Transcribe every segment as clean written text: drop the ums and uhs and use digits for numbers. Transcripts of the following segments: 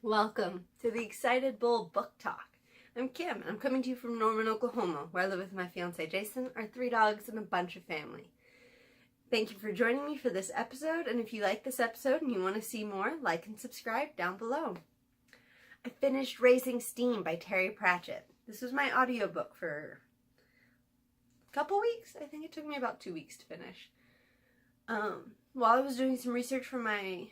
Welcome to the Excited Bull Book Talk. I'm Kim, and I'm coming to you from Norman, Oklahoma, where I live with my fiance Jason, our 3 dogs, and a bunch of family. Thank you for joining me for this episode, and if you like this episode and you want to see more, like and subscribe down below. I finished Raising Steam by Terry Pratchett. This was my audiobook for a couple weeks. I think it took me about 2 weeks to finish. While I was doing some research for my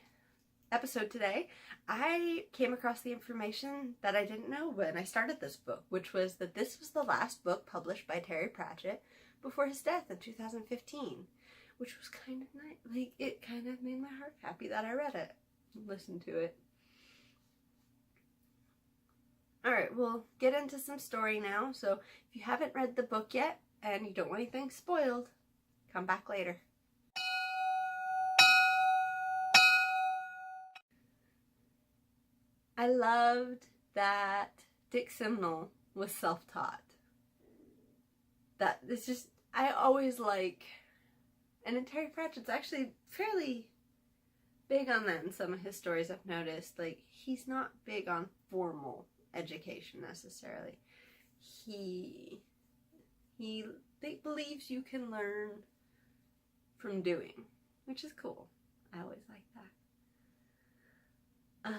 episode today, I came across the information that I didn't know when I started this book, which was that this was the last book published by Terry Pratchett before his death in 2015, which was kind of nice. Like, it kind of made my heart happy that I read it and listened to it. Alright, we'll get into some story now, so if you haven't read the book yet and you don't want anything spoiled, come back later. I loved that Dick Simnel was self-taught. It's just, I always like, and in Terry Pratchett's actually fairly big on that in some of his stories I've noticed. Like, he's not big on formal education necessarily. He believes you can learn from doing, which is cool. I always like that.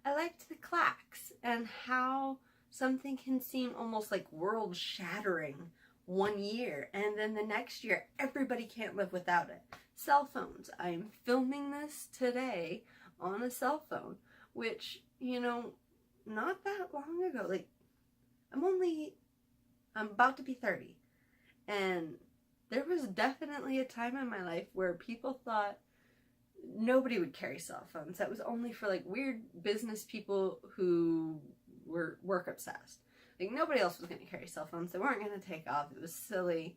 I liked the clacks and how something can seem almost like world-shattering one year, and then the next year everybody can't live without it. Cell phones. I'm filming this today on a cell phone, which, you know, not that long ago. Like, I'm about to be 30, and there was definitely a time in my life where people thought nobody would carry cell phones. That was only for like weird business people who were work obsessed. Like, nobody else was going to carry cell phones. They weren't going to take off. It was silly.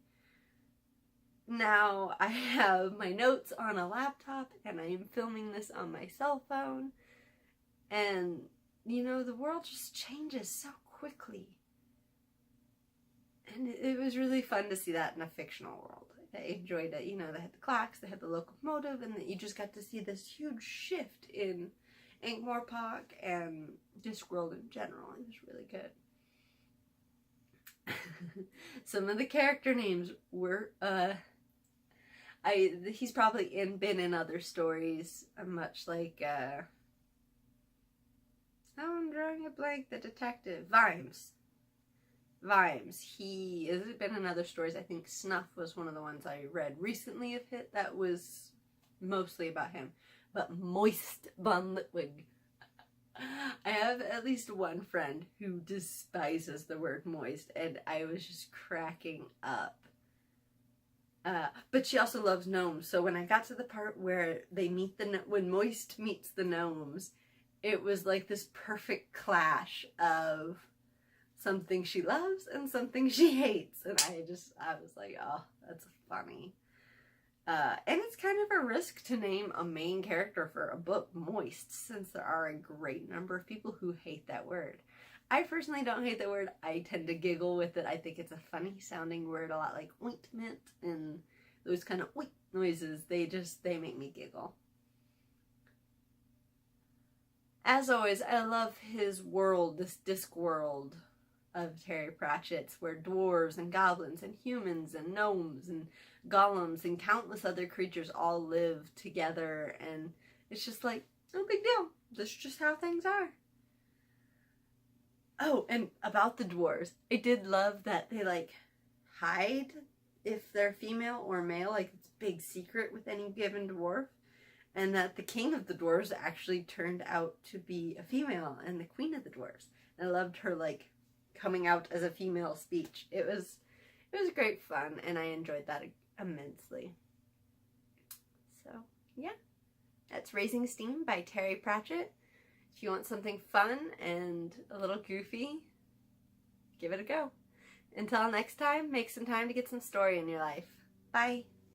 Now I have my notes on a laptop and I am filming this on my cell phone. And, you know, the world just changes so quickly. And it was really fun to see that in a fictional world. I enjoyed it. You know, they had the clocks, they had the locomotive, and you just got to see this huge shift in Ankh-Morpork and Discworld in general. It was really good. Some of the character names were, he's probably been in other stories, much like, I'm drawing a blank, the detective, Vimes. He has been in other stories. I think Snuff was one of the ones I read recently of hit that was mostly about him. But Moist von Litwig. I have at least one friend who despises the word moist, and I was just cracking up. But she also loves gnomes, so when I got to the part where they meet when Moist meets the gnomes, it was like this perfect clash of something she loves and something she hates, and I was like, oh, that's funny. And it's kind of a risk to name a main character for a book Moist, since there are a great number of people who hate that word. I personally don't hate that word. I tend to giggle with it. I think it's a funny sounding word, a lot like ointment and those kind of oink noises. They make me giggle. As always, I love his world, this disc world of Terry Pratchett's, where dwarves and goblins and humans and gnomes and golems and countless other creatures all live together, and it's just like, no big deal. That's just how things are. Oh, and about the dwarves, I did love that they like hide if they're female or male, like it's a big secret with any given dwarf, and that the king of the dwarves actually turned out to be a female and the queen of the dwarves. And I loved her like coming out as a female speech. It was great fun, and I enjoyed that immensely. So, yeah. That's Raising Steam by Terry Pratchett. If you want something fun and a little goofy, give it a go. Until next time, make some time to get some story in your life. Bye.